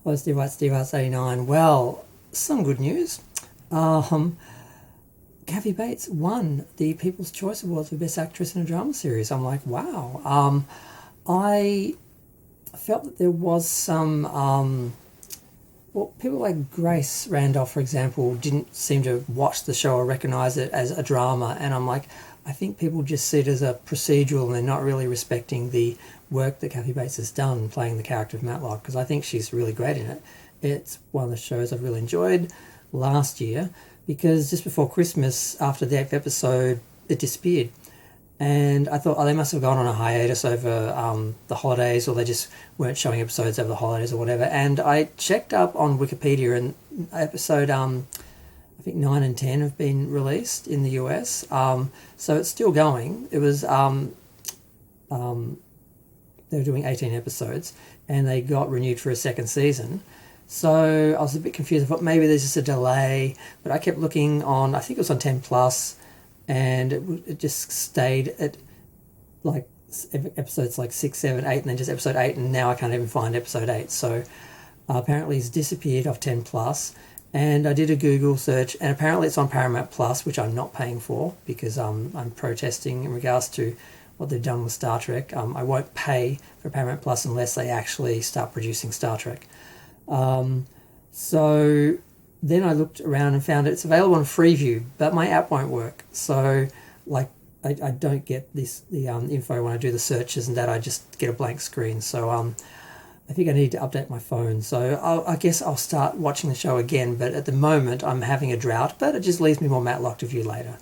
Hello, Steve White, Steve Arts 89. Well, some good news. Um, Kathy Bates won the People's Choice Award for Best Actress in a Drama Series. I'm like, wow. I felt that there was some, well, people like Grace Randolph, for example, didn't seem to watch the show or recognise it as a drama. And I'm like, I think people just see it as a procedural and they're not really respecting the work that Kathy Bates has done playing the character of Matlock, because I think she's really great in it. It's one of the shows I've really enjoyed last year, because just before Christmas, after the 8th episode, it disappeared. And I thought, oh, they must have gone on a hiatus over the holidays, or they just weren't showing episodes over the holidays or whatever. And I checked up on Wikipedia, and episode, I think 9 and 10 have been released in the US. So it's still going. It was, they were doing 18 episodes, and they got renewed for a second season. So I was a bit confused. I thought maybe there's just a delay, but I kept looking on, I think it was on 10 Plus, and it just stayed at like episodes like 6, 7, 8, and then just episode 8, and now I can't even find episode 8. So apparently it's disappeared off 10 Plus, and I did a Google search, and apparently it's on Paramount Plus, which I'm not paying for because I'm protesting in regards to what they've done with Star Trek. I won't pay for Paramount Plus unless they actually start producing Star Trek. So then I looked around and found it's available on Freeview, but my app won't work. So like I don't get the info when I do the searches, and that I just get a blank screen. So I think I need to update my phone. So I guess I'll start watching the show again, but at the moment I'm having a drought, but it just leaves me more Matlock to view later.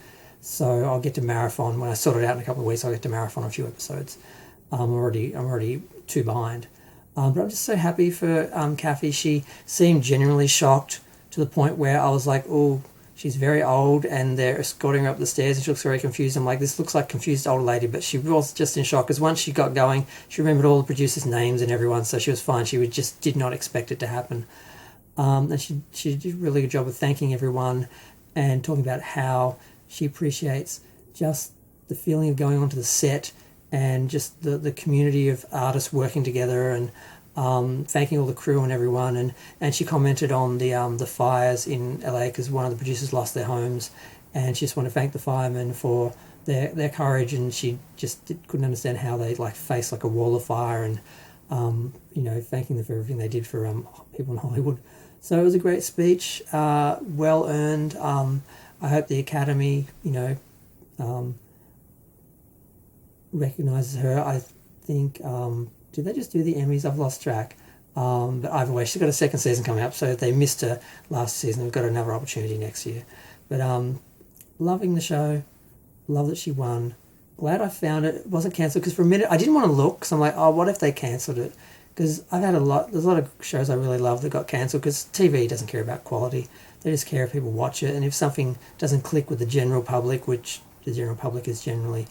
So I'll get to marathon when I sort it out in a couple of weeks. I'll get to marathon a few episodes. I'm already 2 behind. But I'm just so happy for Kathy. She seemed genuinely shocked, to the point where I was like, oh, she's very old and they're escorting her up the stairs and she looks very confused. I'm like, this looks like a confused old lady, but she was just in shock, because once she got going, she remembered all the producers' names and everyone, so she was fine. She just did not expect it to happen. And she did a really good job of thanking everyone and talking about how she appreciates just the feeling of going onto the set and just the community of artists working together, and thanking all the crew and everyone. And she commented on the fires in LA, because one of the producers lost their homes, and she just wanted to thank the firemen for their courage, and she just couldn't understand how they faced a wall of fire, and thanking them for everything they did for people in Hollywood. So it was a great speech, well earned. I hope the Academy, recognises her. I think, did they just do the Emmys? I've lost track. But either way, she's got a second season coming up, so if they missed her last season, we've got another opportunity next year. But loving the show, love that she won. Glad I found it. It wasn't cancelled, because for a minute I didn't want to look, because I'm like, oh, what if they cancelled it? Because there's a lot of shows I really love that got cancelled, because TV doesn't care about quality. They just care if people watch it, and if something doesn't click with the general public, which the general public is generally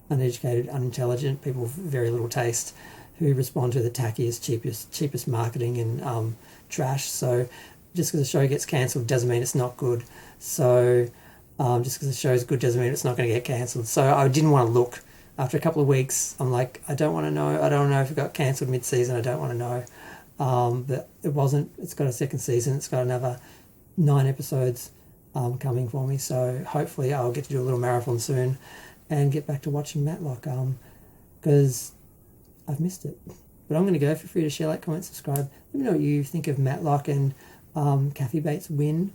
uneducated, unintelligent, people with very little taste, who respond to the tackiest, cheapest marketing and trash. So just because a show gets cancelled doesn't mean it's not good. So just because the show is good doesn't mean it's not going to get cancelled. So I didn't want to look. After a couple of weeks, I'm like, I don't want to know. I don't know if it got cancelled mid-season. I don't want to know. But it wasn't. It's got a second season. It's got another 9 episodes coming for me. So hopefully I'll get to do a little marathon soon and get back to watching Matlock, because I've missed it. But I'm going to go. Feel free to share, comment, subscribe. Let me know what you think of Matlock and Kathy Bates' win.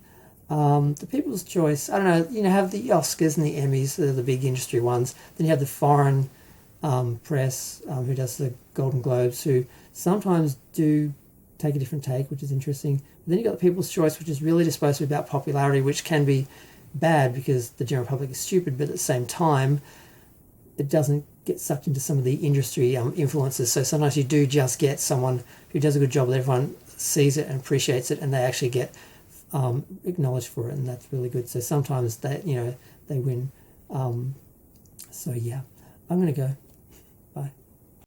The People's Choice, I don't know, you have the Oscars and the Emmys, they're the big industry ones. Then you have the foreign press, who does the Golden Globes, who sometimes do take a different take, which is interesting. But then you got the People's Choice, which is really just supposed to be about popularity, which can be bad because the general public is stupid, but at the same time, it doesn't get sucked into some of the industry influences. So sometimes you do just get someone who does a good job that everyone sees it and appreciates it, and they actually get acknowledged for it, and that's really good. So sometimes they win. So yeah, I'm going to go.